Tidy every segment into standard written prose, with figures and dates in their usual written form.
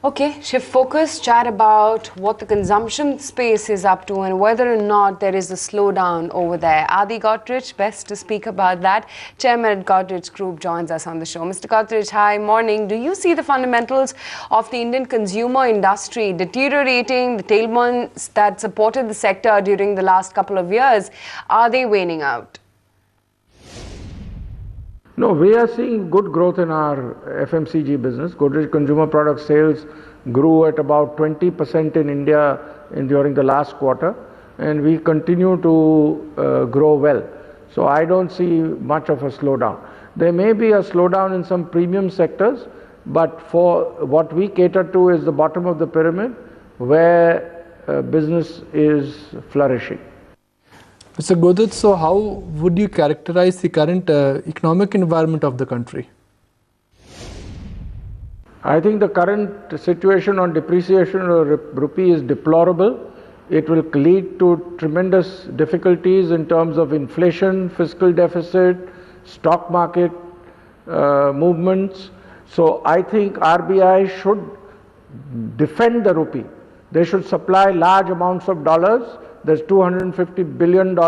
Okay, shift focus, chat about what the consumption space is up to and whether or not there is a slowdown over there. Adi Godrej, best to speak about that. Chairman at Godrej Group joins us on the show. Mr. Godrej, hi, morning. Do you see the fundamentals of the Indian consumer industry deteriorating? The tailwinds that supported the sector during the last couple of years, are they waning out? No, we are seeing good growth in our FMCG business. Godrej consumer product sales grew at about 20% in India during the last quarter, and we continue to grow well. So I don't see much of a slowdown. There may be a slowdown in some premium sectors, but for what we cater to is the bottom of the pyramid, where business is flourishing. Mr. Godrej, so how would you characterize the current economic environment of the country? I think the current situation on depreciation of rupee is deplorable. It will lead to tremendous difficulties in terms of inflation, fiscal deficit, stock market movements. So I think RBI should defend the rupee. They should supply large amounts of dollars. There's $250 billion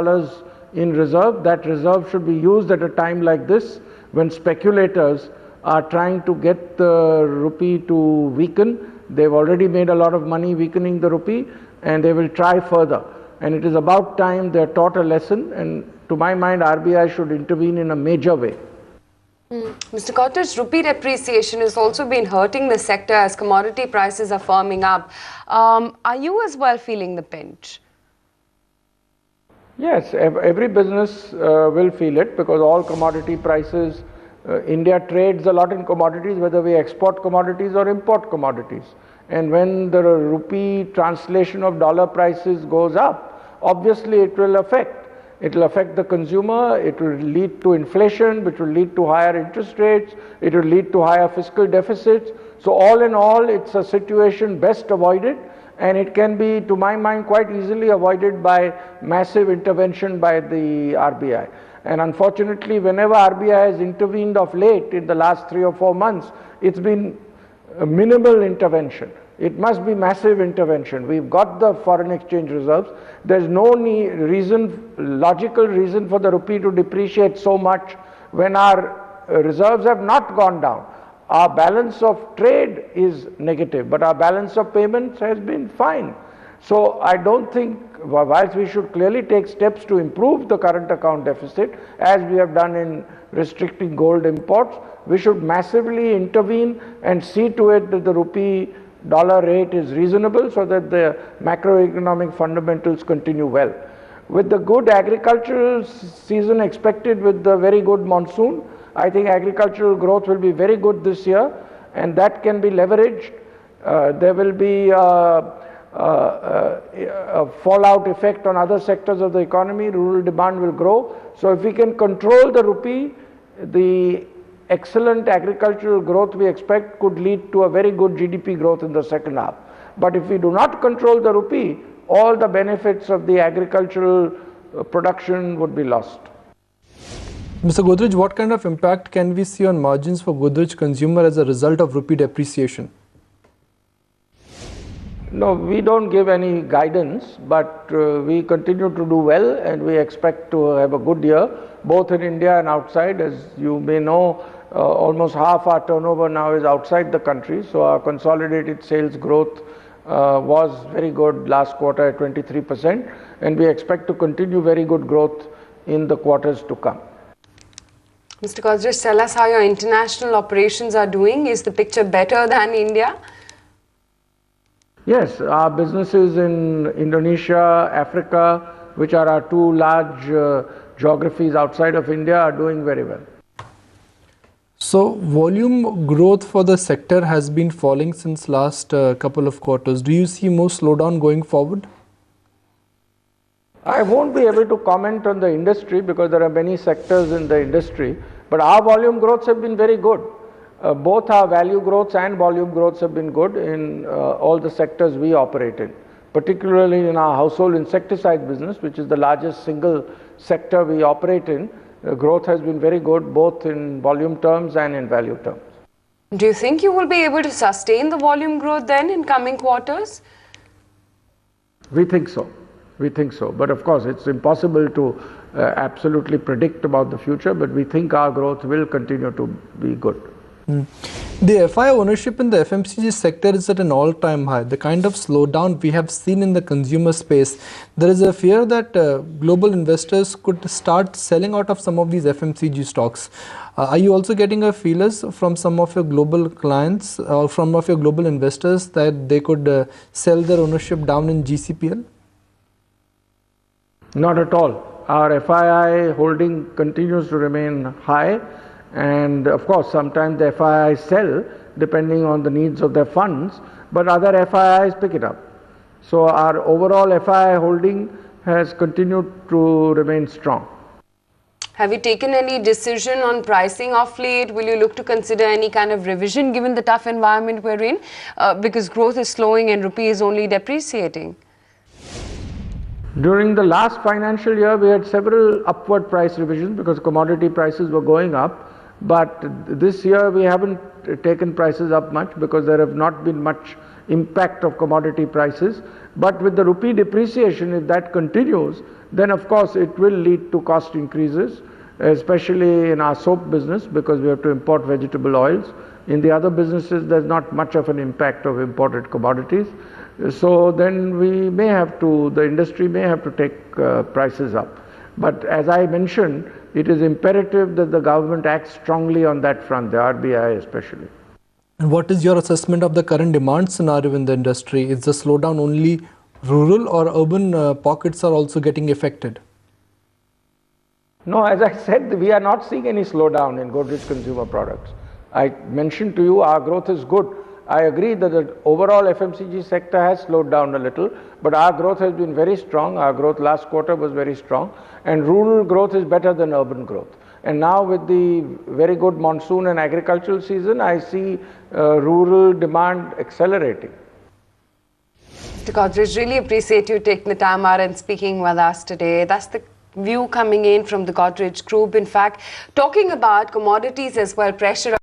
in reserve. That reserve should be used at a time like this when speculators are trying to get the rupee to weaken. They've already made a lot of money weakening the rupee, and they will try further. And it is about time they're taught a lesson, and to my mind, RBI should intervene in a major way. Mr. Godrej, rupee depreciation has also been hurting the sector as commodity prices are firming up. Are you as well feeling the pinch? Yes, every business will feel it because all commodity prices, India trades a lot in commodities, whether we export commodities or import commodities. And when the rupee translation of dollar prices goes up, obviously it will affect. It will affect the consumer, it will lead to inflation, which will lead to higher interest rates, it will lead to higher fiscal deficits. So all in all, it's a situation best avoided. And it can be, to my mind, quite easily avoided by massive intervention by the RBI. And unfortunately, whenever RBI has intervened of late in the last 3 or 4 months, it's been a minimal intervention. It must be massive intervention. We've got the foreign exchange reserves. There's no logical reason for the rupee to depreciate so much when our reserves have not gone down. Our balance of trade is negative, but our balance of payments has been fine. So I don't think, whilst we should clearly take steps to improve the current account deficit, as we have done in restricting gold imports, we should massively intervene and see to it that the rupee dollar rate is reasonable so that the macroeconomic fundamentals continue well. With the good agricultural season expected with the very good monsoon, I think agricultural growth will be very good this year, and that can be leveraged. There will be a fallout effect on other sectors of the economy. Rural demand will grow. So if we can control the rupee, the excellent agricultural growth we expect could lead to a very good GDP growth in the second half. But if we do not control the rupee, all the benefits of the agricultural production would be lost. Mr. Godrej, what kind of impact can we see on margins for Godrej consumer as a result of rupee depreciation? No, we don't give any guidance, but we continue to do well and we expect to have a good year, both in India and outside. As you may know, almost half our turnover now is outside the country, so our consolidated sales growth was very good last quarter at 23%, and we expect to continue very good growth in the quarters to come. Mr. Godrej, tell us how your international operations are doing. Is the picture better than India? Yes, our businesses in Indonesia, Africa, which are our two large geographies outside of India, are doing very well. So, volume growth for the sector has been falling since last couple of quarters. Do you see more slowdown going forward? I won't be able to comment on the industry because there are many sectors in the industry, but our volume growths have been very good. Both our value growths and volume growths have been good in all the sectors we operate in, particularly in our household insecticide business, which is the largest single sector we operate in. Growth has been very good both in volume terms and in value terms. Do you think you will be able to sustain the volume growth then in coming quarters? We think so. We think so. But of course, it's impossible to absolutely predict about the future, but we think our growth will continue to be good. The FI ownership in the FMCG sector is at an all-time high. The kind of slowdown we have seen in the consumer space, there is a fear that global investors could start selling out of some of these FMCG stocks. Are you also getting a feelers from some of your global clients or from of your global investors that they could sell their ownership down in GCPL? Not at all. Our FII holding continues to remain high. And of course, sometimes the FIIs sell depending on the needs of their funds, but other FIIs pick it up. So our overall FII holding has continued to remain strong. Have you taken any decision on pricing of late? Will you look to consider any kind of revision given the tough environment we're in? Because growth is slowing and rupee is only depreciating. During the last financial year, we had several upward price revisions because commodity prices were going up. But this year we haven't taken prices up much because there have not been much impact of commodity prices. But with the rupee depreciation, if that continues, then of course it will lead to cost increases, especially in our soap business because we have to import vegetable oils. In the other businesses, there's not much of an impact of imported commodities. So then we may have to, the industry may have to take prices up. But as I mentioned, it is imperative that the government acts strongly on that front, the RBI especially. And what is your assessment of the current demand scenario in the industry? Is the slowdown only rural or urban pockets are also getting affected? No, as I said, we are not seeing any slowdown in Godrej consumer products. I mentioned to you our growth is good. I agree that the overall FMCG sector has slowed down a little, but our growth has been very strong. Our growth last quarter was very strong, and rural growth is better than urban growth. And now with the very good monsoon and agricultural season, I see rural demand accelerating. Mr. Godrej, really appreciate you taking the time out and speaking with us today. That's the view coming in from the Godrej Group. In fact, talking about commodities as well, pressure